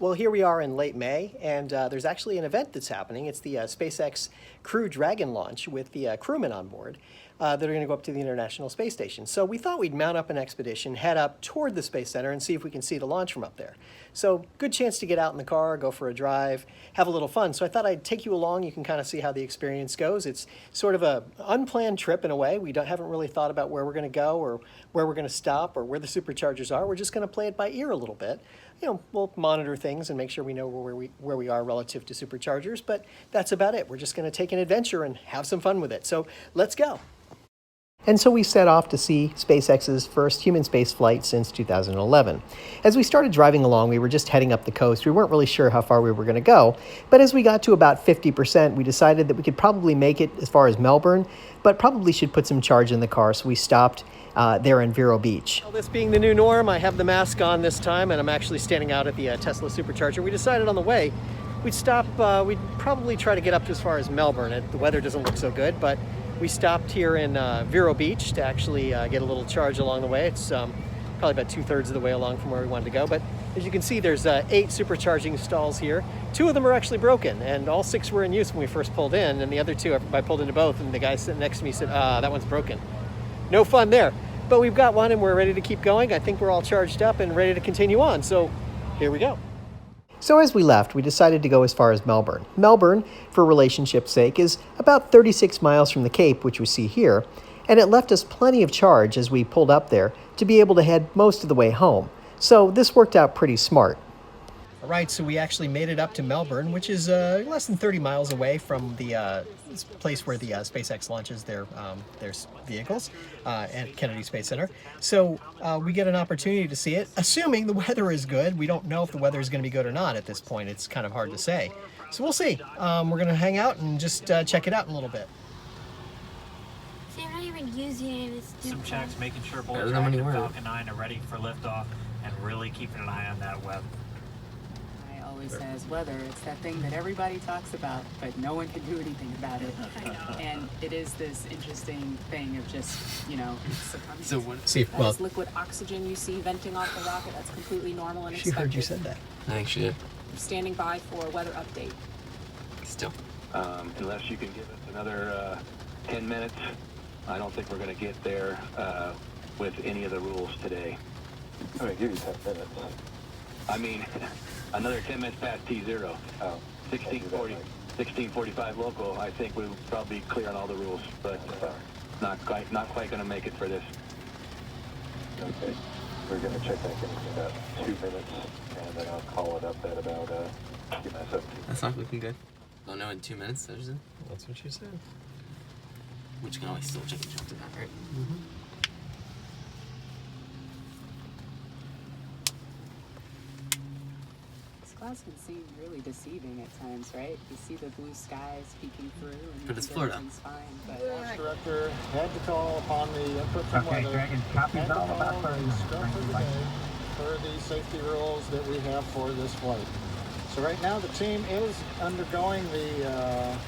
Well, here we are in late May, and there's actually an event that's happening. It's the SpaceX Crew Dragon launch with the crewmen on board that are going to go up to the International Space Station. So we thought we'd mount up an expedition, head up toward the Space Center, and see if we can see the launch from up there. So good chance to get out in the car, go for a drive, have a little fun. So I thought I'd take you along. You can kind of see how the experience goes. It's sort of an unplanned trip in a way. We haven't really thought about where we're going to go or where we're going to stop or where the superchargers are. We're just going to play it by ear a little bit. You know, we'll monitor things and make sure we know where we are relative to superchargers, but that's about it. We're just going to take an adventure and have some fun with it. So let's go. And so we set off to see SpaceX's first human space flight since 2011. As we started driving along, we were just heading up the coast. We weren't really sure how far we were going to go, but as we got to about 50%, we decided that we could probably make it as far as Melbourne, but probably should put some charge in the car, so we stopped there in Vero Beach. Well, this being the new norm, I have the mask on this time, and I'm actually standing out at the Tesla Supercharger. We decided on the way we'd stop, we'd probably try to get up as far as Melbourne. The weather doesn't look so good, but we stopped here in Vero Beach to actually get a little charge along the way. It's probably about 2/3 of the way along from where we wanted to go. But as you can see, there's 8 supercharging stalls here. 2 of them are actually broken, and all 6 were in use when we first pulled in, and the other 2, I pulled into both, and the guy sitting next to me said, that one's broken. No fun there. But we've got one, and we're ready to keep going. I think we're all charged up and ready to continue on, so here we go. So as we left, we decided to go as far as Melbourne. Melbourne, for relationship's sake, is about 36 miles from the Cape, which we see here, and it left us plenty of charge as we pulled up there to be able to head most of the way home. So this worked out pretty smart. All right, so we actually made it up to Melbourne, which is less than 30 miles away from the place where the SpaceX launches their vehicles at Kennedy Space Center. So we get an opportunity to see it, assuming the weather is good. We don't know if the weather is going to be good or not at this point. It's kind of hard to say. So we'll see. We're going to hang out and just check it out in a little bit. They're not even using it. Some checks, making sure both Dragon and Falcon 9 are ready for liftoff, and really keeping an eye on that weather. Says weather, it's that thing that everybody talks about, but no one can do anything about it. And it is this interesting thing of just, you know, So this liquid oxygen you see venting off the rocket, that's completely normal and expected. She heard you said that. I think she did. I'm standing by for a weather update. Still. Unless you can give us another 10 minutes, I don't think we're going to get there with any of the rules today. I'm going to give you 10 minutes. I mean, another 10 minutes past T0. 1645 local. I think we'll probably be clear on all the rules, but not quite going to make it for this. Okay. We're going to check back in about 2 minutes, and then I'll call it up at about 2 minutes. That's not looking good. Don't know in 2 minutes, that's it? That's what she said. Which can always still change after that, right? Mm-hmm. Clouds can seem really deceiving at times, right? You see the blue skies peeking through, and but it's Florida. Everything's fine. But The director had to call upon the input from weather. Dragon, copies all about the stuff of the day for the safety rules that we have for this flight. So right now the team is undergoing the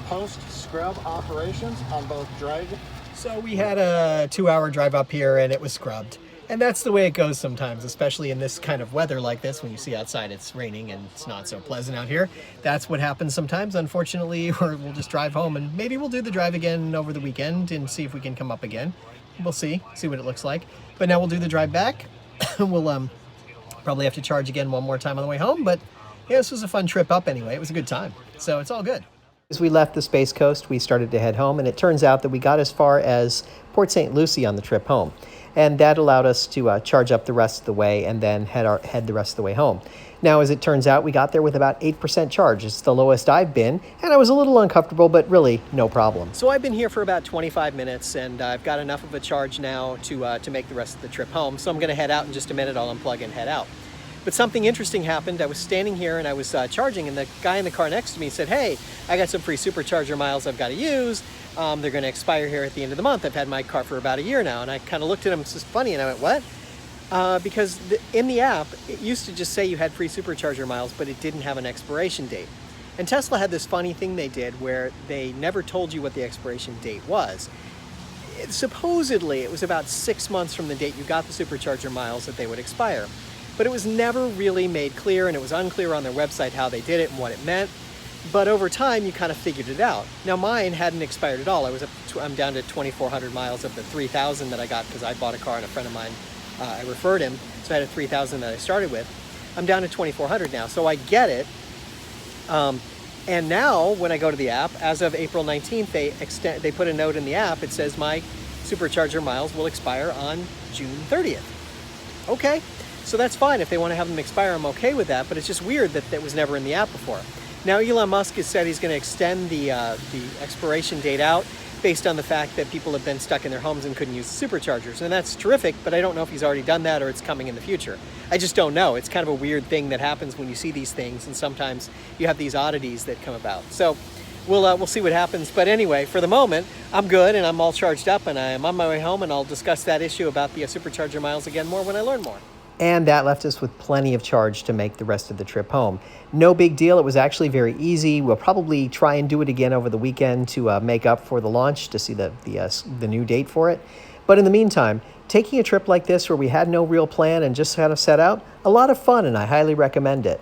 post-scrub operations on both Dragon. So we had a 2-hour drive up here and it was scrubbed. And that's the way it goes sometimes, especially in this kind of weather like this. When you see outside it's raining and it's not so pleasant out here. That's what happens sometimes, unfortunately, or we'll just drive home and maybe we'll do the drive again over the weekend and see if we can come up again. We'll see what it looks like. But now we'll do the drive back. We'll probably have to charge again one more time on the way home, but yeah, this was a fun trip up anyway. It was a good time, so it's all good. As we left the Space Coast, we started to head home, and it turns out that we got as far as Port St. Lucie on the trip home. And that allowed us to charge up the rest of the way and then head the rest of the way home. Now, as it turns out, we got there with about 8% charge. It's the lowest I've been, and I was a little uncomfortable, but really no problem. So I've been here for about 25 minutes, and I've got enough of a charge now to make the rest of the trip home. So I'm going to head out in just a minute. I'll unplug and head out. But something interesting happened. I was standing here and I was charging, and the guy in the car next to me said, "Hey, I got some free supercharger miles I've got to use. They're going to expire here at the end of the month. I've had my car for about a year now." And I kind of looked at him, it's just funny, and I went, "What?" Because in the app, it used to just say you had free supercharger miles, but it didn't have an expiration date. And Tesla had this funny thing they did where they never told you what the expiration date was. Supposedly, it was about 6 months from the date you got the supercharger miles that they would expire. but it was never really made clear, and it was unclear on their website how they did it and what it meant. But over time, you kind of figured it out. Now, mine hadn't expired at all. I'm down to 2,400 miles of the 3,000 that I got because I bought a car and a friend of mine, I referred him, so I had a 3,000 that I started with. I'm down to 2,400 now, so I get it. And now, when I go to the app, as of April 19th, they put a note in the app. It says my Supercharger miles will expire on June 30th. Okay, so that's fine. If they want to have them expire, I'm okay with that, but it's just weird that that was never in the app before. Now, Elon Musk has said he's going to extend the expiration date out based on the fact that people have been stuck in their homes and couldn't use the Superchargers. And that's terrific, but I don't know if he's already done that or it's coming in the future. I just don't know. It's kind of a weird thing that happens when you see these things, and sometimes you have these oddities that come about. So we'll see what happens. But anyway, for the moment, I'm good and I'm all charged up, and I am on my way home, and I'll discuss that issue about the Supercharger miles again more when I learn more. And that left us with plenty of charge to make the rest of the trip home. No big deal. It was actually very easy. We'll probably try and do it again over the weekend to make up for the launch, to see the new date for it. But in the meantime, taking a trip like this where we had no real plan and just kind of set out, a lot of fun, and I highly recommend it.